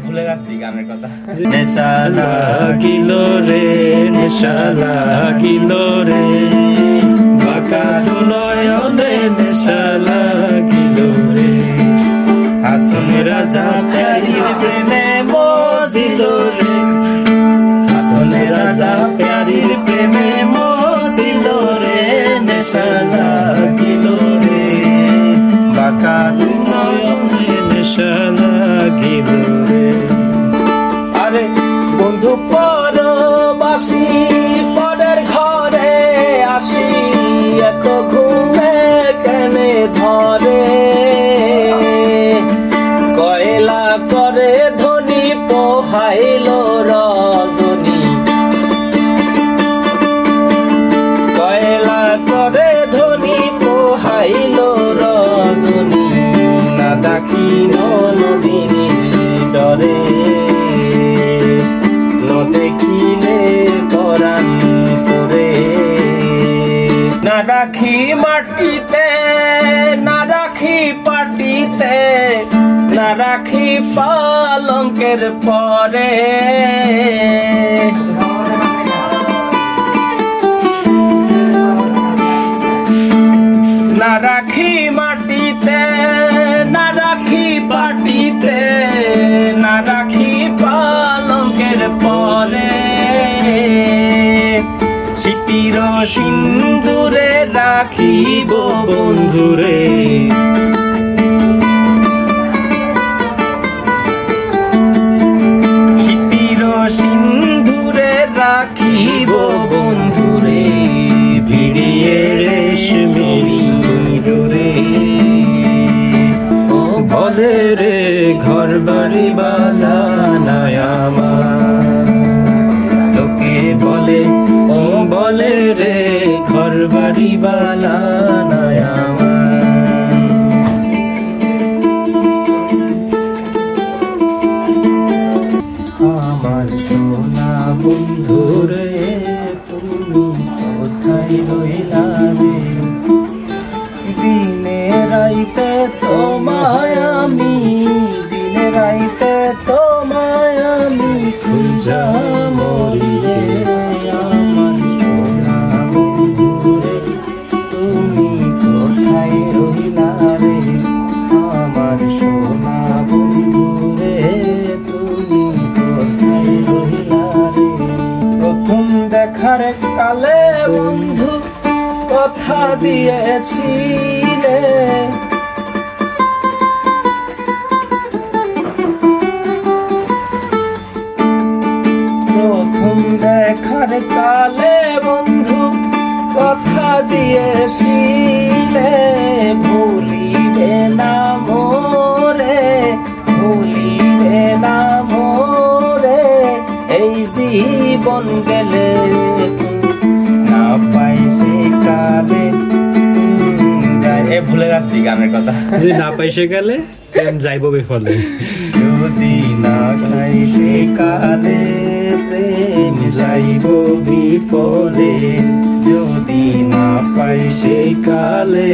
ভুলে যাচ্ছি গানের কথা। নেশা লাগিল রে, নেশা লাগিল রে, বাঁকা নয়নে নেশা লাগিল রে, হাসন রাজা প্যারির প্রেমে মজিল রে, হাসন রাজা প্যারির প্রেমে মজিল রে, নেশা লাগিল রে, বাঁকা নয়নে নেশা লাগিল রে। আরে বন্ধু পরবাসী পরের ঘরে আসি, এত ঘুমে কেনে ধরে, কয়লা করে ধনী পোহাইল রজনী, কয়লা করে ধনী পোহাইল রজনী, না দেখি নদিনীর ডরে, দেখিলে পরাণ করে, না রাখি মাটিতে, না রাখি পাটিতে, না রাখি পালঙ্কের পরে, না রাখি মাটিতে, না রাখি পাটিতে, না রাখি পালঙ্কের পরে, স্মৃতির সিন্দুরে রাখিব বন্ধুরে, স্মৃতির সিন্দুরে রাখিব বন্ধুরে, ভিড়িয়ে রেশমি রে, ও বলে রে ঘর বাড়ি বালা নাই আমার, লোকে বলে, ও বলে রে ঘর বাড়ি বালা নাই আমার। আমার সোনা বন্ধু রে, তুমি কোথায় রইলা রে, দিনে রাইতে তোমায় আমি, দিনে রাইতে তোমায় আমি খুঁজা মরি রে, আমার সোনা বন্ধু রে, তুমি কোথায় রইলা রে, আমার সোনা বন্ধু রে, তুমি কোথায় রইলা রে। প্রথম দেখার কালে বন্ধু কথা দিয়েছিলে, প্রথম দেখার কালে বন্ধু কথা দিয়েছিলে, ভুলিবে না মোরে, ভুলিবে না মোরে, এই জীবন গেলে না পাই সে কালে, ভুলে যাচ্ছি গানের কথা। যদি না পাই সে গেলে যাইব বিফলে, যদি না খাই সে কালে প্রেম যাইব বিফলে, যদি না পাই সে কালে